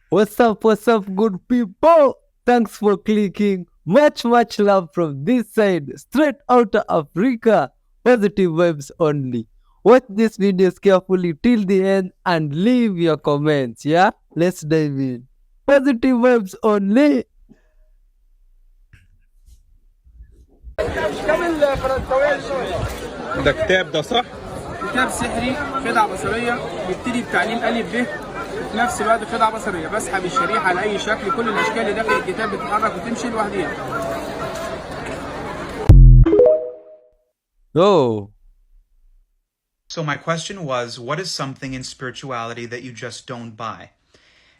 What's up, good people? Thanks for clicking. Much love from this side, straight out of Africa. Positive vibes only. Watch this videos carefully till the end and leave your comments, yeah? Let's dive in. Positive vibes only. ده كتاب ده صح؟ كتاب سحري خدعة بصرية بيبتدي بتعليم ألف ب في نفس الوقت خدعة بصرية بسحب الشريحة على أي شكل كل الأشكال اللي داخل الكتاب بتتحرك وتمشي لوحديها. Oh, So my question was, what is something in spirituality that you just don't buy?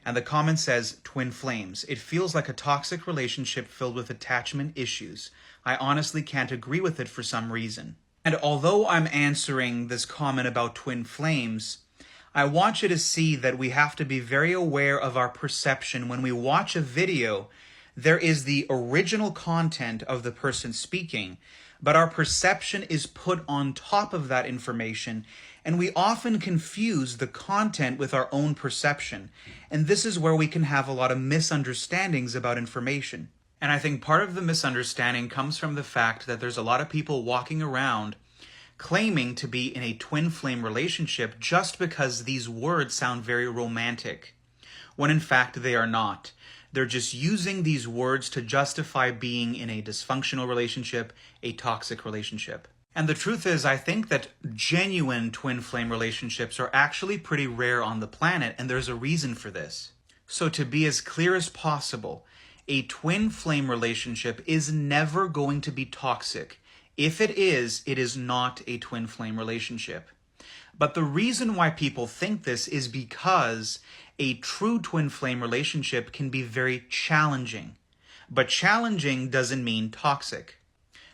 And the comment says, twin flames. It feels like a toxic relationship filled with attachment issues. I honestly can't agree with it for some reason. And although I'm answering this comment about twin flames, I want you to see that we have to be very aware of our perception. When we watch a video, there is the original content of the person speaking, but our perception is put on top of that information, and we often confuse the content with our own perception. And this is where we can have a lot of misunderstandings about information. And I think part of the misunderstanding comes from the fact that there's a lot of people walking around claiming to be in a twin flame relationship just because these words sound very romantic, when in fact they are not. They're just using these words to justify being in a dysfunctional relationship, a toxic relationship. And the truth is, I think that genuine twin flame relationships are actually pretty rare on the planet, and there's a reason for this. So to be as clear as possible, a twin flame relationship is never going to be toxic. If it is not a twin flame relationship. But the reason why people think this is because a true twin flame relationship can be very challenging. But challenging doesn't mean toxic.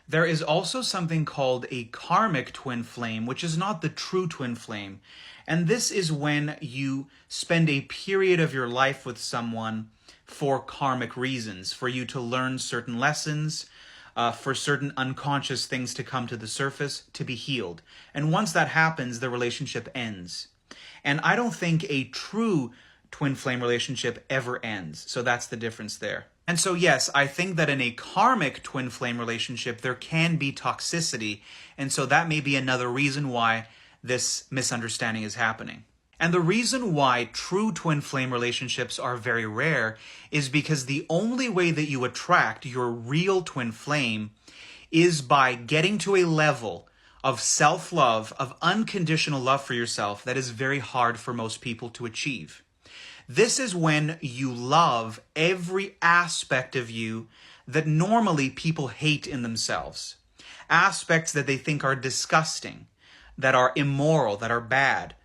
There is also something called a karmic twin flame, which is not the true twin flame. And this is when you spend a period of your life with someone for karmic reasons, for you to learn certain lessons, for certain unconscious things to come to the surface, to be healed. And once that happens, the relationship ends. And I don't think a true twin flame relationship ever ends. So that's the difference there. And so yes, I think that in a karmic twin flame relationship, there can be toxicity. And so that may be another reason why this misunderstanding is happening. And the reason why true twin flame relationships are very rare is because the only way that you attract your real twin flame is by getting to a level of self-love, of unconditional love for yourself that is very hard for most people to achieve. This is when you love every aspect of you that normally people hate in themselves. Aspects that they think are disgusting, that are immoral, that are bad.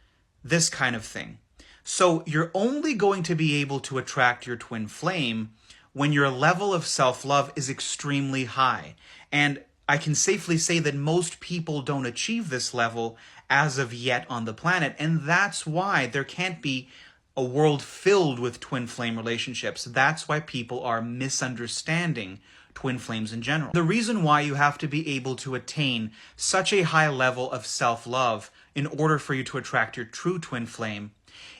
This kind of thing. So you're only going to be able to attract your twin flame when your level of self-love is extremely high. And I can safely say that most people don't achieve this level as of yet on the planet. And that's why there can't be a world filled with twin flame relationships. That's why people are misunderstanding twin flames in general. The reason why you have to be able to attain such a high level of self-love in order for you to attract your true twin flame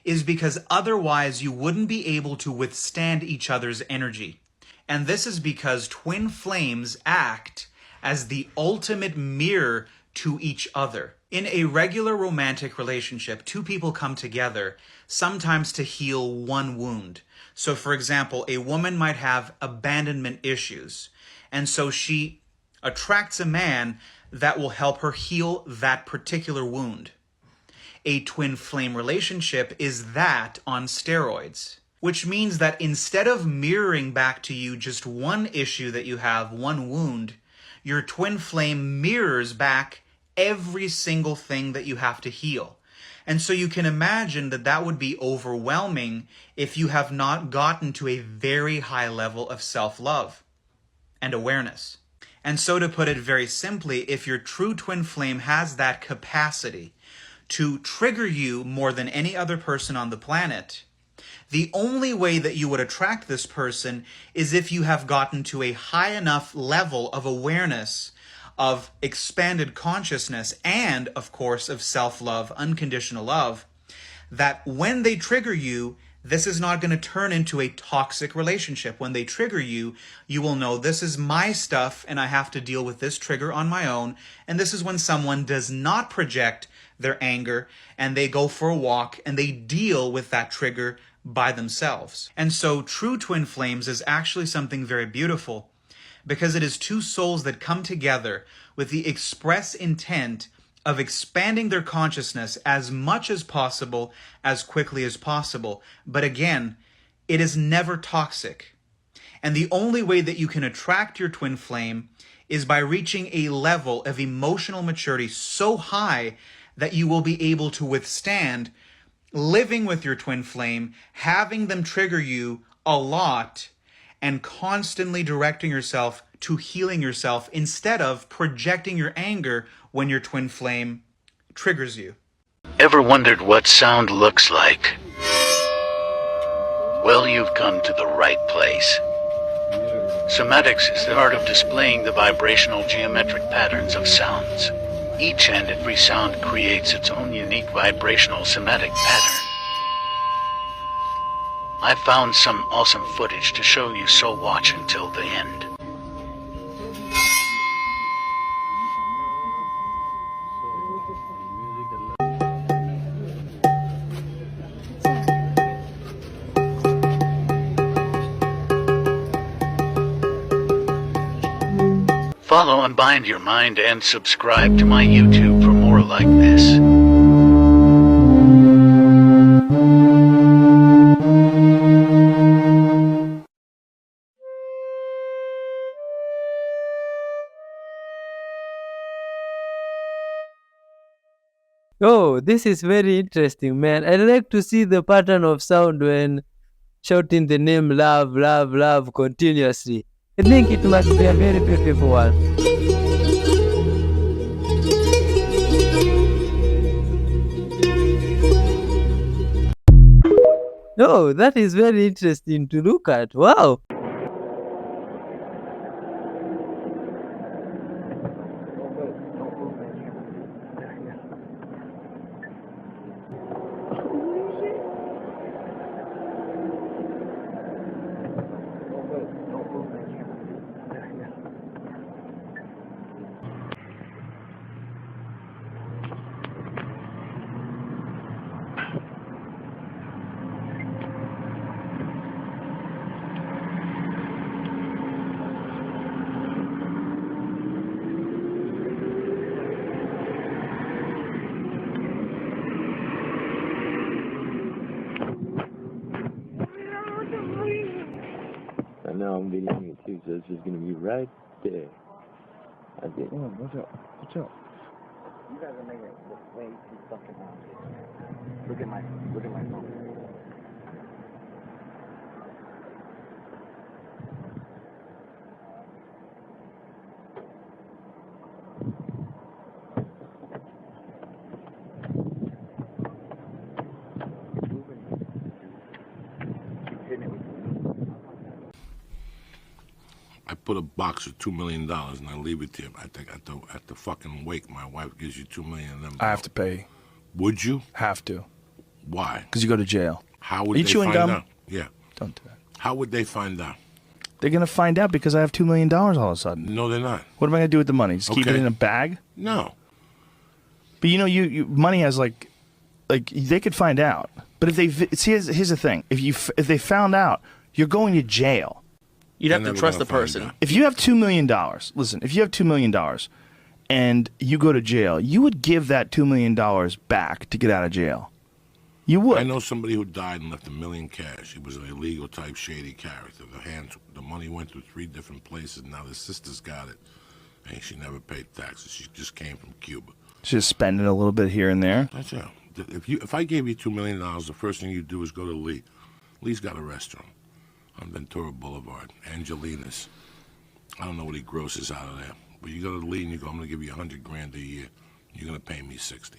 is because otherwise you wouldn't be able to withstand each other's energy. And this is because twin flames act as the ultimate mirror to each other. In a regular romantic relationship, two people come together, sometimes to heal one wound. So for example, a woman might have abandonment issues, and so she attracts a man that will help her heal that particular wound. A twin flame relationship is that on steroids, which means that instead of mirroring back to you just one issue that you have, one wound, your twin flame mirrors back every single thing that you have to heal. And so you can imagine that that would be overwhelming if you have not gotten to a very high level of self-love and awareness. And so to put it very simply, if your true twin flame has that capacity to trigger you more than any other person on the planet, the only way that you would attract this person is if you have gotten to a high enough level of awareness, of expanded consciousness, and of course of self-love, unconditional love, that when they trigger you, this is not going to turn into a toxic relationship. When they trigger you, you will know this is my stuff and I have to deal with this trigger on my own. And this is when someone does not project their anger and they go for a walk and they deal with that trigger by themselves. And so true twin flames is actually something very beautiful, because it is two souls that come together with the express intent of expanding their consciousness as much as possible, as quickly as possible. But again, it is never toxic. And the only way that you can attract your twin flame is by reaching a level of emotional maturity so high that you will be able to withstand living with your twin flame, having them trigger you a lot, and constantly directing yourself to healing yourself instead of projecting your anger when your twin flame triggers you. Ever wondered what sound looks like? Well, you've come to the right place. Somatics is the art of displaying the vibrational geometric patterns of sounds. Each and every sound creates its own unique vibrational somatic pattern. I found some awesome footage to show you, so watch until the end. Follow Unbind Your Mind and subscribe to my YouTube for more like this. Oh, this is very interesting, man. I like to see the pattern of sound when shouting the name love, love, love continuously. I think it must be a very beautiful one. Oh, that is very interesting to look at. Wow. I know I'm videoing it too, so it's just gonna be right there. I did. Oh, what's up? What's up? You guys are making it look way too fucking long. Look at my phone. I put a box of $2 million and I leave it to you. I think at the fucking wake, my wife gives you $2 million. And then I have to pay. Would you? Have to. Why? Because you go to jail. How would Are you they chewing find gum? out? Yeah. Don't do that. How would they find out? They're going to find out because I have $2 million all of a sudden. No, they're not. What am I going to do with the money? Just keep it Okay. in a bag? No. But you know, you money has like they could find out. But if they see, here's the thing: if they found out, you're going to jail. You'd have They're to never trust the gonna find person. out. If you have $2 million, listen, if you have $2 million and you go to jail, you would give that $2 million back to get out of jail. You would. I know somebody who died and left $1 million cash. He was an illegal type shady character. The money went through 3 different places. Now the sister's got it, and she never paid taxes. She just came from Cuba. Just spending a little bit here and there. That's it. If I gave you $2 million, the first thing you do is go to Lee. Lee's got a restaurant on Ventura Boulevard, Angelina's. I don't know what he grosses out of there, but you go to Lee and you go, I'm going to give you $100,000 a year. You're going to pay me 60.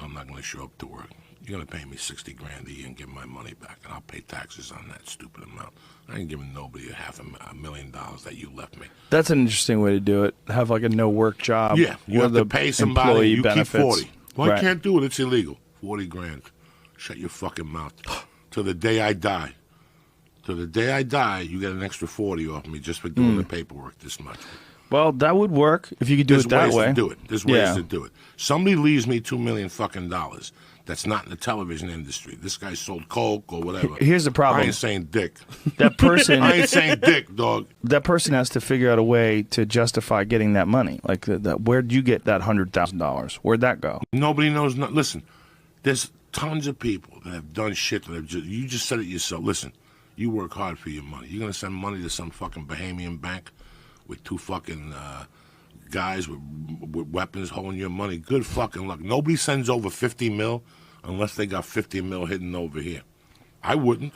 I'm not going to show up to work. You're going to pay me $60,000 a year and give my money back, and I'll pay taxes on that stupid amount. I ain't giving nobody $500,000 that you left me. That's an interesting way to do it. Have like a no work job. Yeah, you with have to the pay somebody. employee You benefits. keep 40. Well, Right. I can't do it. It's illegal. $40,000. Shut your fucking mouth. till the day I die. Till the day I die, you get an extra 40 off me just for doing the paperwork this much. Well, that would work if you could do There's it that ways way. to do it. There's ways to do it. Somebody leaves me $2 million fucking dollars. That's not in the television industry. This guy sold coke or whatever. Here's the problem. I ain't saying dick. That person, I ain't saying dick, dog. that person has to figure out a way to justify getting that money. Like, where'd you get that $100,000? Where'd that go? Nobody knows. Listen, there's tons of people that have done shit that have you just said it yourself. Listen, you work hard for your money. You're going to send money to some fucking Bahamian bank with two fucking guys with weapons holding your money. Good fucking luck. Nobody sends over 50 mil unless they got 50 mil hidden over here. I wouldn't.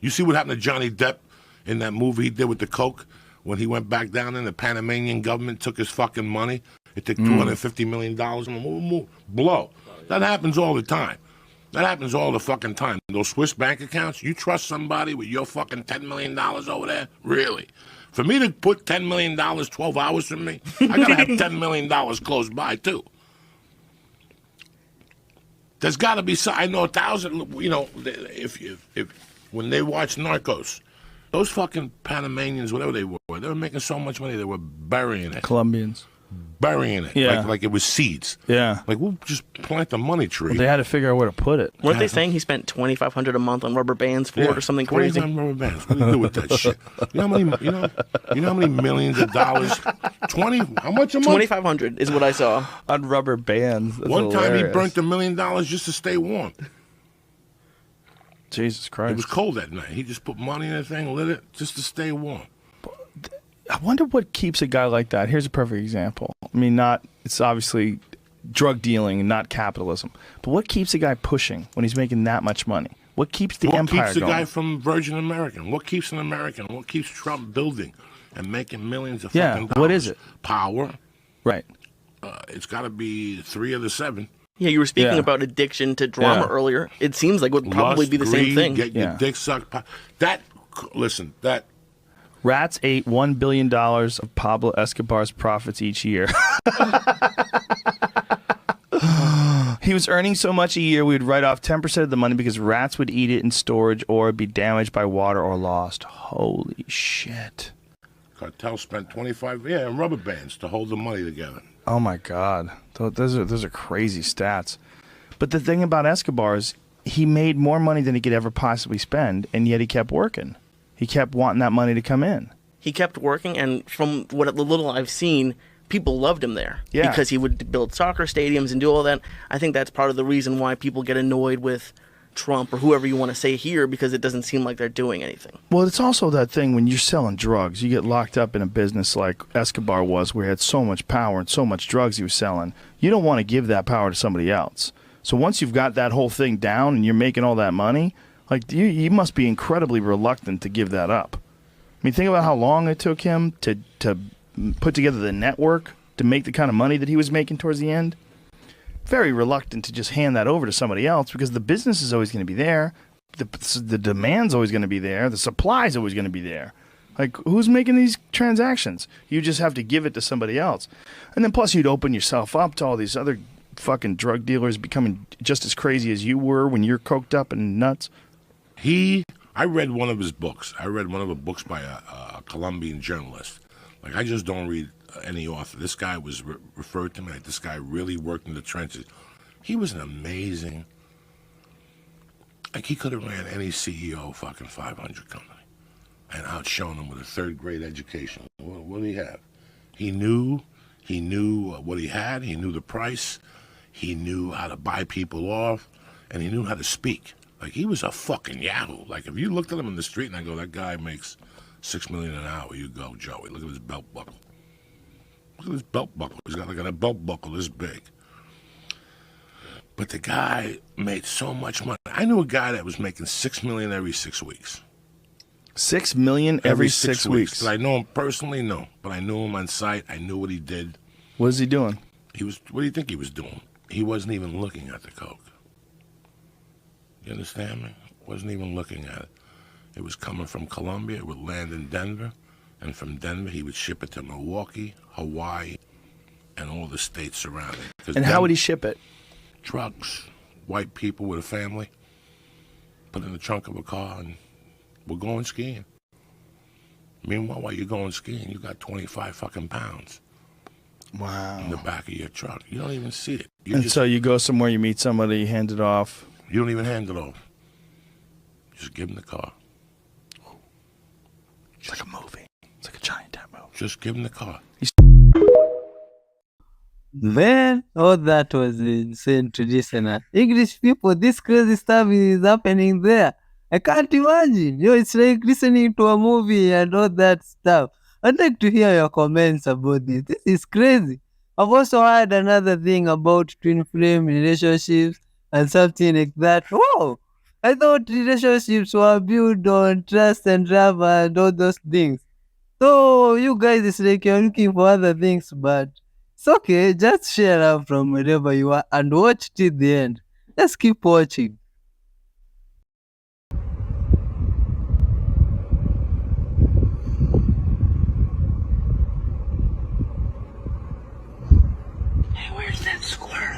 You see what happened to Johnny Depp in that movie he did with the coke when he went back down and the Panamanian government took his fucking money? It took $250 million and blow. That happens all the time. That happens all the fucking time. Those Swiss bank accounts, you trust somebody with your fucking $10 million over there? Really? For me to put $10 million 12 hours from me, I gotta have $10 million close by too. There's gotta be some, I know 1,000, you know, if when they watch Narcos, those fucking Panamanians, whatever they were making so much money they were burying it. Colombians. Burying it, Yeah. like it was seeds. Yeah. Like, we'll just plant the money tree. Well, they had to figure out where to put it. Weren't they saying he spent $2,500 a month on rubber bands for it or something crazy? 25 rubber bands. What do you do with that shit? You know how many millions of dollars? How much a month? 2,500 is what I saw. On rubber bands. That's One time he hilarious. burnt $1 million just to stay warm. Jesus Christ. It was cold that night. He just put money in the thing, lit it, just to stay warm. I wonder what keeps a guy like that. Here's a perfect example. I mean, it's obviously drug dealing and not capitalism. But what keeps a guy pushing when he's making that much money? What keeps the empire What keeps the going? guy from Virgin American? What keeps an American? What keeps Trump building and making millions of Yeah, fucking dollars? what is it? Power. Right. It's got to be 3 of the 7. Yeah, you were speaking Yeah. about addiction to drama Yeah. earlier. It seems like it would probably Lust, be the same greed, thing. Get your Yeah. dick sucked. That Rats ate $1 billion of Pablo Escobar's profits each year. He was earning so much a year, we would write off 10% of the money because rats would eat it in storage or be damaged by water or lost. Holy shit. cartel spent 25 and rubber bands to hold the money together. Oh, my God. Those are crazy stats. But the thing about Escobar is he made more money than he could ever possibly spend, and yet he kept working. He kept wanting that money to come in. He kept working, and from what the little I've seen, people loved him there. Yeah. Because he would build soccer stadiums and do all that. I think that's part of the reason why people get annoyed with Trump or whoever you want to say here, because it doesn't seem like they're doing anything. Well, it's also that thing when you're selling drugs, you get locked up in a business like Escobar was, where he had so much power and so much drugs he was selling. You don't want to give that power to somebody else. So once you've got that whole thing down and you're making all that money, like you must be incredibly reluctant to give that up. I mean, think about how long it took him to put together the network to make the kind of money that he was making towards the end. Very reluctant to just hand that over to somebody else because the business is always going to be there. The demand's always going to be there. The supply's always going to be there. Like, who's making these transactions? You just have to give it to somebody else. And then plus you'd open yourself up to all these other fucking drug dealers becoming just as crazy as you were when you're coked up and nuts. I read one of his books. I read one of the books by a Colombian journalist. Like, I just don't read any author. This guy was referred to me like this guy really worked in the trenches. He was an amazing, like, he could have ran any CEO fucking 500 company and outshone him with a third-grade education. What did he have? He knew what he had. He knew the price. He knew how to buy people off, and he knew how to speak. Like, he was a fucking yahoo. Like, if you looked at him in the street and I go, that guy makes $6 million an hour, you go, Joey, look at his belt buckle. Look at his belt buckle. He's got like a belt buckle this big. But the guy made so much money. I knew a guy that was making $6 million every 6 weeks. $6 million every 6 weeks. Did I know him personally? No. But I knew him on sight. I knew what he did. What is he doing? What do you think he was doing? He wasn't even looking at the coke. You understand me? Wasn't even looking at it. It was coming from Colombia. It would land in Denver. And from Denver, he would ship it to Milwaukee, Hawaii, and all the states surrounding. And how would he ship it? Trucks, white people with a family. put it in the trunk of a car, and we're going skiing. Meanwhile, while you're going skiing, you got 25 fucking pounds. Wow. In the back of your truck. You don't even see it. So you go somewhere, you meet somebody, you hand it off. You don't even hand it off. Just give them the car. It's like a movie. It's like a giant time movie. Just give them the car. Man, oh, that was insane traditional. English people, this crazy stuff is happening there. I can't imagine. It's like listening to a movie and all that stuff. I'd like to hear your comments about this. This is crazy. I've also heard another thing about twin flame relationships and something like that. Whoa! I thought relationships were built on trust and love and all those things. So you guys, it's like you're looking for other things, but it's okay. Just share up from wherever you are and watch till the end. Just keep watching. Hey, where's that squirrel?